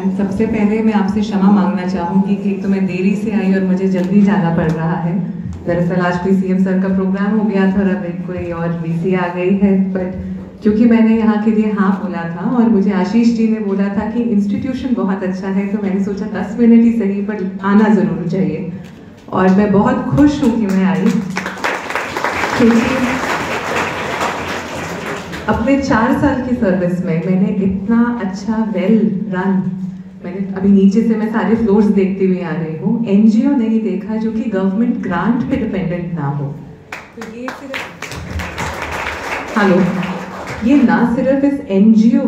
And सबसे पहले मैं आपसे क्षमा मांगना चाहूँगी कि एक तो मैं देरी से आई और मुझे जल्दी जाना पड़ रहा है। दरअसल आज कोई सीएम सर का प्रोग्राम हो गया था और अब कोई और वीसी आ गई है, बट क्योंकि मैंने यहाँ के लिए हाँ बोला था और मुझे आशीष जी ने बोला था कि इंस्टीट्यूशन बहुत अच्छा है, तो मैंने सोचा 10 मिनट ही सही पर आना ज़रूर चाहिए। और मैं बहुत खुश हूँ कि मैं आई, क्योंकि अपने 4 साल की सर्विस में मैंने इतना अच्छा वेल रन, मैंने अभी नीचे से मैं सारे फ्लोर्स देखते हुए आ रही हूँ, एनजीओ नहीं देखा जो कि गवर्नमेंट ग्रांट पे डिपेंडेंट ना हो। तो ये ये ना सिर्फ इस एनजीओ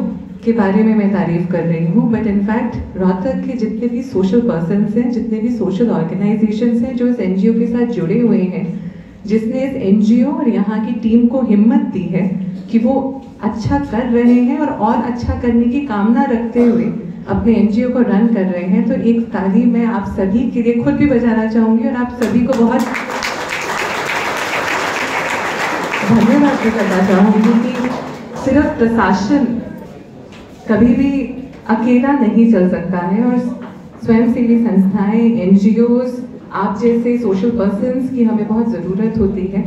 के बारे में मैं तारीफ कर रही हूँ, बट इनफैक्ट रोहतक के जितने भी सोशल पर्सन्स हैं, जितने भी सोशल ऑर्गेनाइजेशंस हैं जो इस एनजीओ के साथ जुड़े हुए हैं, जिसने इस एनजीओ और यहाँ की टीम को हिम्मत दी है कि वो अच्छा कर रहे हैं और अच्छा करने की कामना रखते हुए अपने एनजीओ को रन कर रहे हैं, तो एक ताली मैं आप सभी के लिए खुद भी बजाना चाहूँगी और आप सभी को बहुत धन्यवाद भी करना चाहूँगी कि सिर्फ प्रशासन कभी भी अकेला नहीं चल सकता है और स्वयंसेवी संस्थाएं, एनजीओज, आप जैसे सोशल पर्सन्स की हमें बहुत ज़रूरत होती है।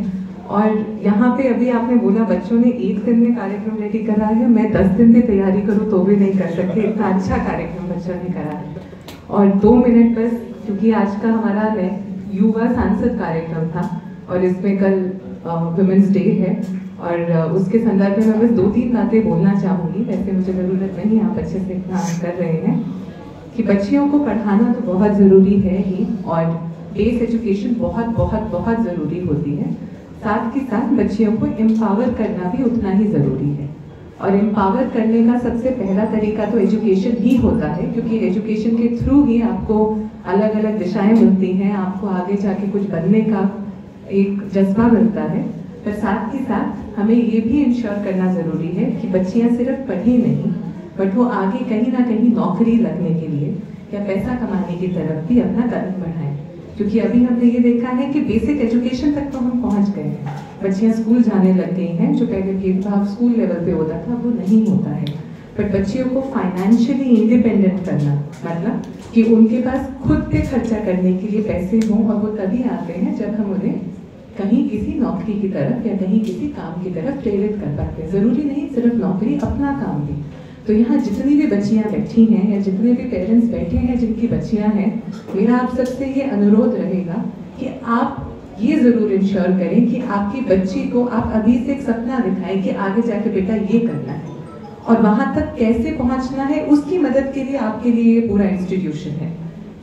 और यहाँ पे अभी आपने बोला बच्चों ने 1 दिन में कार्यक्रम रेडी करा है, मैं 10 दिन की तैयारी करूँ तो भी नहीं कर सकती, इतना अच्छा कार्यक्रम बच्चों ने करा है। और 2 मिनट बस, क्योंकि आज का हमारा युवा सांसद कार्यक्रम था और इसमें कल वुमेंस डे है और उसके संदर्भ में मैं बस 2-3 बातें बोलना चाहूँगी। वैसे मुझे ज़रूरत नहीं, आप अच्छे से इतना कर रहे हैं कि बच्चियों को पढ़ाना तो बहुत ज़रूरी है ही और बेस एजुकेशन बहुत बहुत बहुत ज़रूरी होती है, साथ ही साथ बच्चियों को एम्पावर करना भी उतना ही ज़रूरी है। और एम्पावर करने का सबसे पहला तरीका तो एजुकेशन ही होता है, क्योंकि एजुकेशन के थ्रू ही आपको अलग अलग दिशाएं मिलती हैं, आपको आगे जाके कुछ बनने का एक जज्बा मिलता है। पर साथ ही साथ हमें ये भी इंश्योर करना ज़रूरी है कि बच्चियाँ सिर्फ पढ़ी नहीं, बट वो आगे कहीं ना कहीं नौकरी लगने के लिए या पैसा कमाने की तरफ भी अपना कदम बढ़ाएं। क्योंकि अभी हमने ये देखा है कि बेसिक एजुकेशन तक तो हम पहुंच गए हैं, बच्चियां स्कूल जाने लग गई हैं, जो पहले भेदभाव स्कूल लेवल पे होता था वो नहीं होता है। बट बच्चियों को फाइनेंशियली इंडिपेंडेंट करना, मतलब कि उनके पास खुद पे खर्चा करने के लिए पैसे हों, और वो तभी आते हैं जब हम उन्हें कहीं किसी नौकरी की तरफ या कहीं किसी काम की तरफ प्रेरित कर पाते हैं। ज़रूरी नहीं सिर्फ नौकरी, अपना काम भी। तो यहाँ जितनी भी बच्चियाँ बैठी हैं या जितने भी पेरेंट्स बैठे हैं जिनकी बच्चियाँ हैं, मेरा आप सबसे ये अनुरोध रहेगा कि आप ये ज़रूर इंश्योर करें कि आपकी बच्ची को आप अभी से एक सपना दिखाएं कि आगे जाके बेटा ये करना है और वहाँ तक कैसे पहुँचना है, उसकी मदद के लिए आपके लिए ये पूरा इंस्टीट्यूशन है।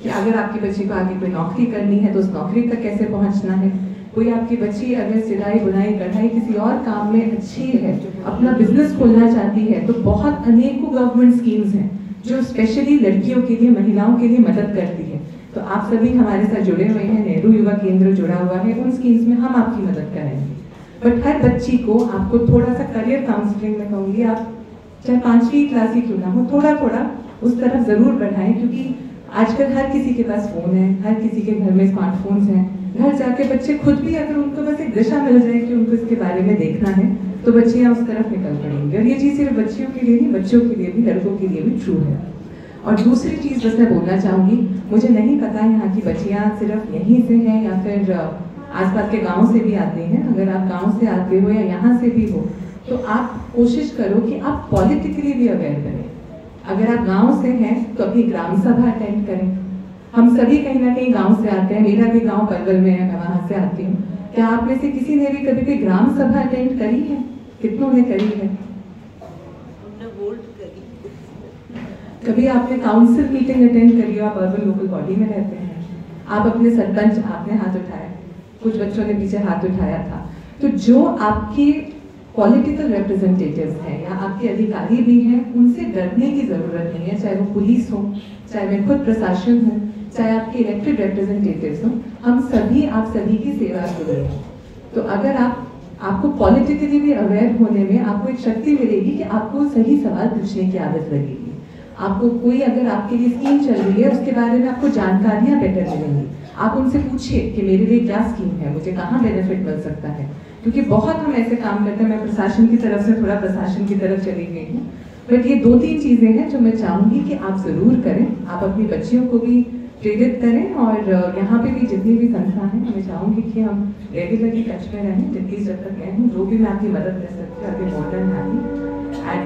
कि अगर आपकी बच्ची को आगे कोई नौकरी करनी है तो उस नौकरी तक कैसे पहुँचना है, कोई आपकी बच्ची अगर सिलाई बुनाई कढ़ाई किसी और काम में अच्छी है, अपना बिजनेस खोलना चाहती है, तो बहुत अनेकों गवर्नमेंट स्कीम्स हैं जो स्पेशली लड़कियों के लिए, महिलाओं के लिए मदद करती है। तो आप सभी हमारे साथ जुड़े हुए हैं, नेहरू युवा केंद्र जुड़ा हुआ है, उन स्कीम्स में हम आपकी मदद करेंगे। बट हर बच्ची को आपको थोड़ा सा करियर काउंसलिंग में कहूँगी, आप चाहे 5वीं क्लास ही क्यों ना हो, थोड़ा थोड़ा उस तरफ ज़रूर बढ़ाएं, क्योंकि आजकल हर किसी के पास फ़ोन है, हर किसी के घर में स्मार्टफोन्स हैं। घर जाके बच्चे खुद भी अगर उनको बस एक दिशा मिल जाए कि उनको इसके बारे में देखना है, तो बच्चियाँ उस तरफ निकल पड़ेंगी। और ये चीज़ सिर्फ बच्चियों के लिए नहीं, बच्चों के लिए भी, लड़कों के लिए भी ट्रू है। और दूसरी चीज़ बस मैं बोलना चाहूँगी, मुझे नहीं पता यहाँ की बच्चियाँ सिर्फ यहीं से हैं या फिर आसपास के गाँव से भी आती हैं। अगर आप गाँव से आते हो या यहाँ से भी हो, तो आप कोशिश करो कि आप पॉलिटिकली भी अवेयर करें। अगर आप गाँव से हैं तो अपनी ग्राम सभा अटेंड करें। हम सभी कहीं ना कहीं गांव से आते हैं, मेरा भी गांव पलवल में है, मैं वहां से आती हूँ। क्या आप में से किसी ने भी कभी कोई ग्राम सभा अटेंड करी है? कितनों ने करी है? कभी आपने काउंसिल मीटिंग अटेंड करी हो? आप अर्बन लोकल बॉडी में रहते हैं, आप अपने सरपंच, आपने हाथ उठाया, कुछ बच्चों ने पीछे हाथ उठाया था। तो जो आपके पॉलिटिकल रिप्रेजेंटेटिव्स हैं या आपके अधिकारी भी हैं, उनसे डरने की जरूरत नहीं है, चाहे वो पुलिस हो, चाहे मैं खुद प्रशासन हूँ, चाहे आपके इलेक्टेड रिप्रेजेंटेटिव्स हों, हम सभी आप सभी की सेवा के लिए हैं। तो अगर आपको पॉलिटिकली भी अवेयर होने में आपको एक शक्ति मिलेगी कि आपको सही सवाल पूछने की आदत लगेगी। आपको कोई अगर आपके लिए स्कीम चल रही है उसके बारे में आपको जानकारियाँ बेटर मिलेंगी। आप उनसे पूछिए कि मेरे लिए क्या स्कीम है, मुझे कहाँ बेनिफिट मिल सकता है। क्योंकि बहुत हम ऐसे काम करते हैं, मैं प्रशासन की तरफ से थोड़ा प्रशासन की तरफ चली गई हूँ, बट ये 2-3 चीज़ें हैं जो मैं चाहूँगी कि आप ज़रूर करें। आप अपनी बच्चियों को भी प्रेरित करें और यहाँ पे भी जितनी भी संस्था हैं मैं चाहूँगी कि हम रेगुलरली टच में रहें। जितनी जब तक रहें जो भी मैं आपकी मदद कर सकती हूँ आपके मोर देन हैप्पी। एंड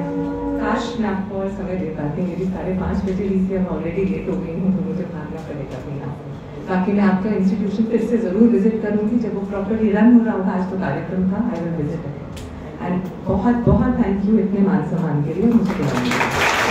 काश मैं आपको और समय दे पाती, मेरी 5:30 बजे इसलिए अब ऑलरेडी लेट हो गई हूँ तो मुझे भागना पड़ेगा अपने यहाँ से। बाकी मैं आपका इंस्टीट्यूशन फिर से ज़रूर विजिट करूँगी जब वो प्रॉपरली रन हो रहा होगा। आज तो कार्यक्रम था, आई विल विजिट। एंड बहुत बहुत थैंक यू इतने मान सम्मान के लिए मुझे बुलाने के लिए।